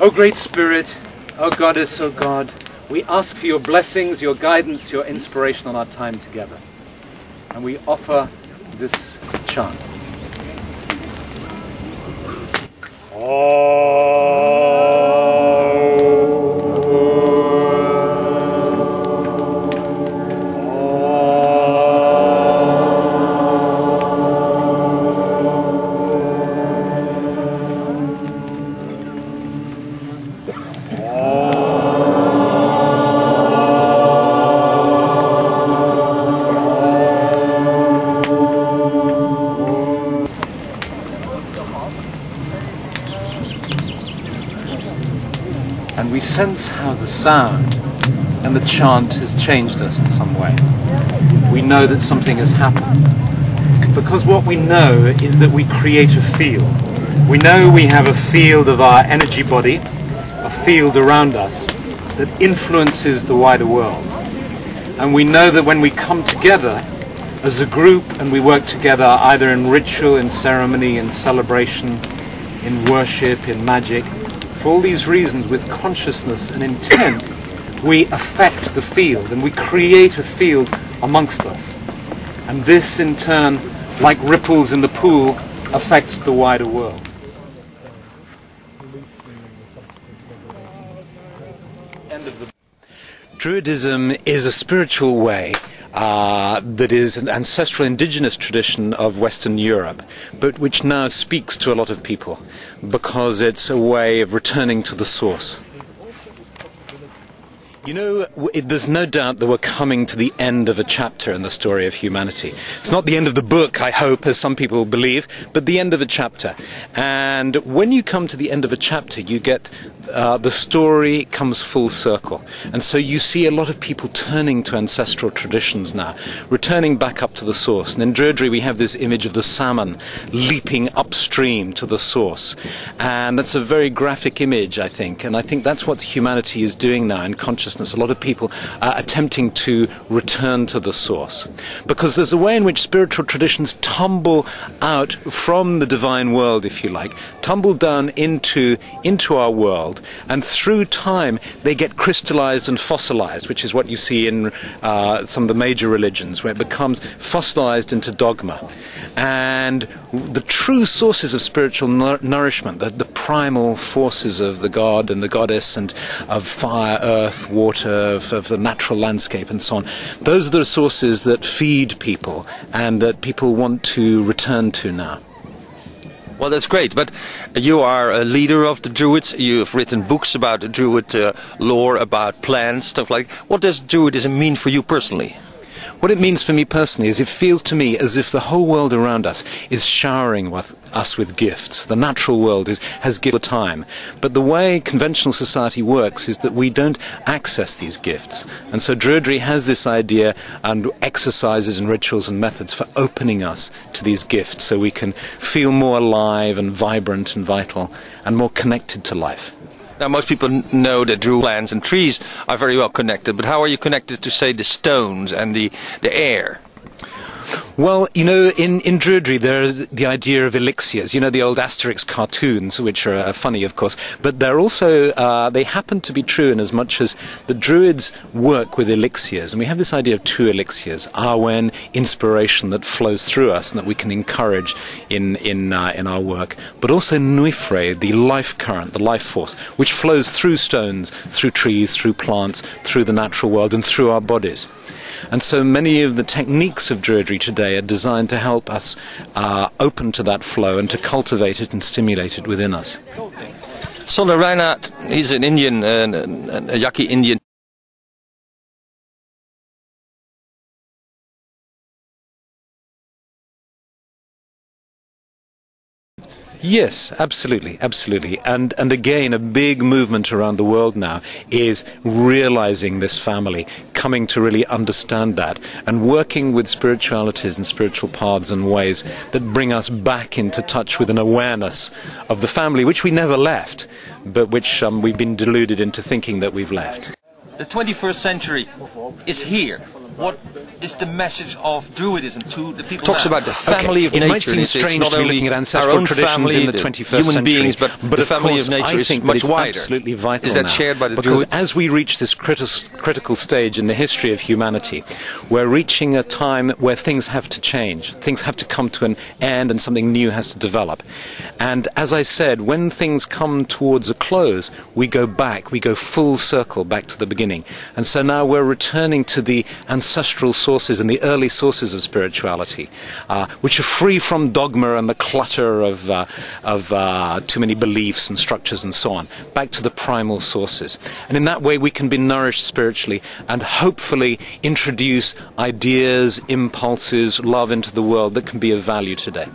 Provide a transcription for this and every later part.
O Great Spirit, O Goddess, O God, we ask for your blessings, your guidance, your inspiration on our time together. And we offer this chant. And we sense how the sound and the chant has changed us in some way. We know that something has happened. Because what we know is that we create a field. We know we have a field of our energy body, a field around us that influences the wider world. And we know that when we come together as a group and we work together either in ritual, in ceremony, in celebration, in worship, in magic, for all these reasons, with consciousness and intent, we affect the field and we create a field amongst us. And this, in turn, like ripples in the pool, affects the wider world. Druidism is a spiritual way that is an ancestral indigenous tradition of Western Europe, but which now speaks to a lot of people because it's a way of returning to the source. You know, there's no doubt that we're coming to the end of a chapter in the story of humanity. It's not the end of the book, I hope, as some people believe, but the end of a chapter. And when you come to the end of a chapter, you get the story comes full circle. And so you see a lot of people turning to ancestral traditions now, returning back up to the source. And in Druidry we have this image of the salmon leaping upstream to the source. And that's a very graphic image, I think. And I think that's what humanity is doing now in consciousness. A lot of people are attempting to return to the source. Because there's a way in which spiritual traditions tumble out from the divine world, if you like, tumble down into our world, and through time they get crystallized and fossilized, which is what you see in some of the major religions, where it becomes fossilized into dogma. And the true sources of spiritual nourishment, the primal forces of the god and the goddess and of fire, earth, water, of the natural landscape and so on, those are the sources that feed people and that people want to return to now. Well, that's great, but you are a leader of the Druids. You've written books about the Druid lore, about plants, stuff like that. What does Druidism mean for you personally? What it means for me personally is it feels to me as if the whole world around us is showering us with gifts. The natural world has gifts all the time. But the way conventional society works is that we don't access these gifts. And so Druidry has this idea and exercises and rituals and methods for opening us to these gifts so we can feel more alive and vibrant and vital and more connected to life. Now, most people know that Druid plants and trees are very well connected, but how are you connected to, say, the stones and the air? Well, you know, in Druidry there's the idea of elixirs. You know, the old Asterix cartoons, which are funny, of course, but they're also, they happen to be true in as much as the Druids work with elixirs. And we have this idea of two elixirs, Arwen, inspiration that flows through us and that we can encourage in our work, but also Nuifre, the life current, the life force, which flows through stones, through trees, through plants, through the natural world and through our bodies. And so many of the techniques of Druidry today are designed to help us open to that flow and to cultivate it and stimulate it within us. Sonder Reinhardt, he's an Indian, a Yaqui Indian. Yes, absolutely, absolutely. And again, a big movement around the world now is realizing this family, coming to really understand that, and working with spiritualities and spiritual paths and ways that bring us back into touch with an awareness of the family, which we never left, but which we've been deluded into thinking that we've left. The 21st century is here. what is the message of Druidism to the people? Talks about the family of it nature. Might seem strange to be looking at ancestral traditions in the 21st human beings, century, but the family of nature is much wider. Absolutely vital. Is that shared by the Because Druids? as we reach this critical stage in the history of humanity, we're reaching a time where things have to change. Things have to come to an end and something new has to develop. And as I said, when things come towards a close, we go back, we go full circle back to the beginning. And so now we're returning to the ancestral sources and the early sources of spirituality, which are free from dogma and the clutter of too many beliefs and structures and so on, back to the primal sources. And in that way we can be nourished spiritually and hopefully introduce ideas, impulses, love into the world that can be of value today.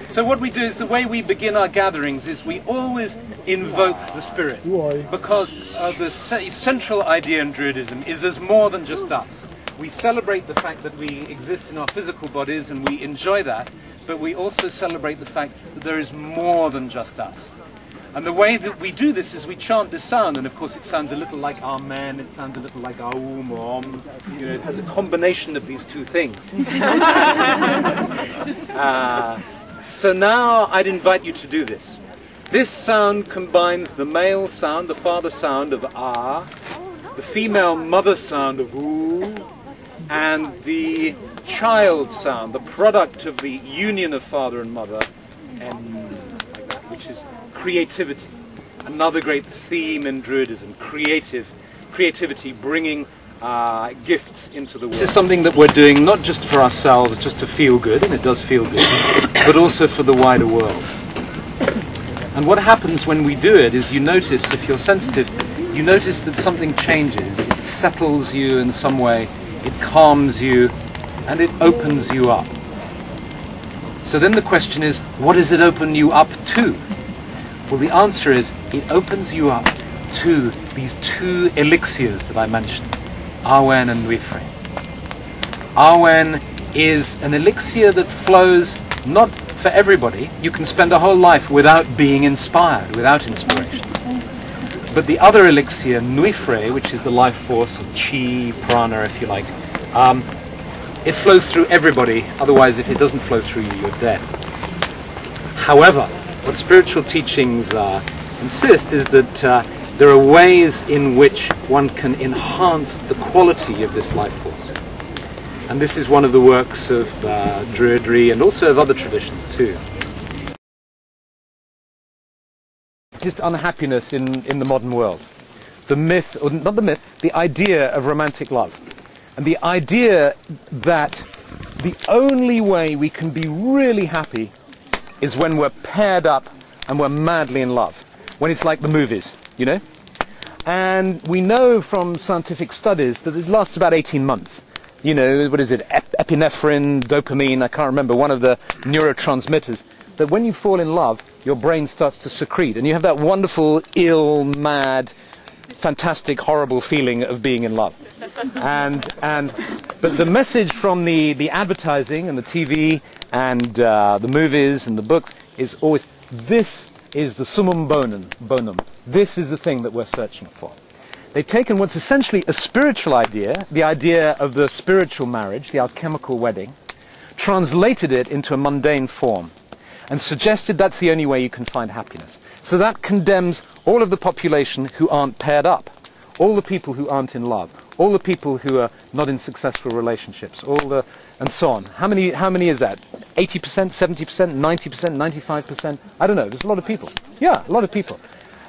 So what we do is, the way we begin our gatherings is we always invoke the spirit, because the central idea in Druidism is there's more than just us. We celebrate the fact that we exist in our physical bodies and we enjoy that, but we also celebrate the fact that there is more than just us. And the way that we do this is we chant this sound, and of course it sounds a little like Amen, it sounds a little like Aum or Om. You know, it has a combination of these two things. So now I'd invite you to do this. This sound combines the male sound, the father sound of Ah, the female mother sound of Oo, and the child sound, the product of the union of father and mother, and like that, which is creativity. Another great theme in Druidism, creativity, bringing gifts into the world. This is something that we're doing not just for ourselves, just to feel good, and it does feel good, but also for the wider world. And what happens when we do it is, you notice, if you're sensitive, you notice that something changes. It settles you in some way, it calms you, and it opens you up. So then the question is, what does it open you up to? Well, the answer is, it opens you up to these two elixirs that I mentioned, Awen and Nuifre. Awen is an elixir that flows not for everybody. You can spend a whole life without being inspired, without inspiration. But the other elixir, Nuifre, which is the life force of chi, prana, if you like, it flows through everybody. Otherwise, if it doesn't flow through you, you're dead. However, what spiritual teachings insist is that there are ways in which one can enhance the quality of this life force. And this is one of the works of Druidry and also of other traditions too. Just unhappiness in the modern world. The myth, or not the myth, the idea of romantic love. And the idea that the only way we can be really happy is when we're paired up and we're madly in love. When it's like the movies, you know? And we know from scientific studies that it lasts about 18 months. You know, what is it, epinephrine, dopamine, I can't remember, one of the neurotransmitters, that when you fall in love, your brain starts to secrete, and you have that wonderful, ill, mad, fantastic, horrible feeling of being in love. But the message from the advertising and the TV and the movies and the books is always, this is the summum bonum. This is the thing that we're searching for. They've taken what's essentially a spiritual idea, the idea of the spiritual marriage, the alchemical wedding, translated it into a mundane form, and suggested that's the only way you can find happiness. So that condemns all of the population who aren't paired up, all the people who aren't in love, all the people who are not in successful relationships, and so on. How many is that? 80%, 70%, 90%, 95%? I don't know, there's a lot of people. Yeah, a lot of people.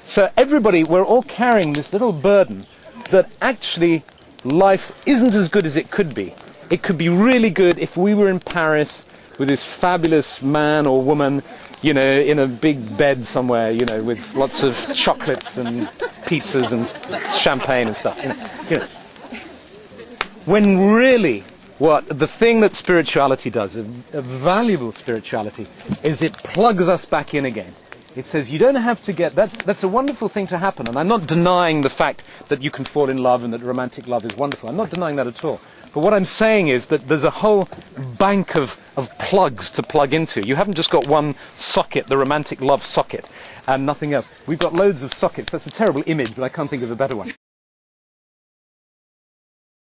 So everybody, we're all carrying this little burden that actually life isn't as good as it could be. It could be really good if we were in Paris with this fabulous man or woman, you know, in a big bed somewhere, you know, with lots of chocolates and pizzas and champagne and stuff. You know. When really, the thing that spirituality does, a valuable spirituality, is it plugs us back in again. It says you don't have to get, that's a wonderful thing to happen, and I'm not denying the fact that you can fall in love and that romantic love is wonderful. I'm not denying that at all. But what I'm saying is that there's a whole bank of plugs to plug into. You haven't just got one socket, the romantic love socket, and nothing else. We've got loads of sockets. That's a terrible image, but I can't think of a better one.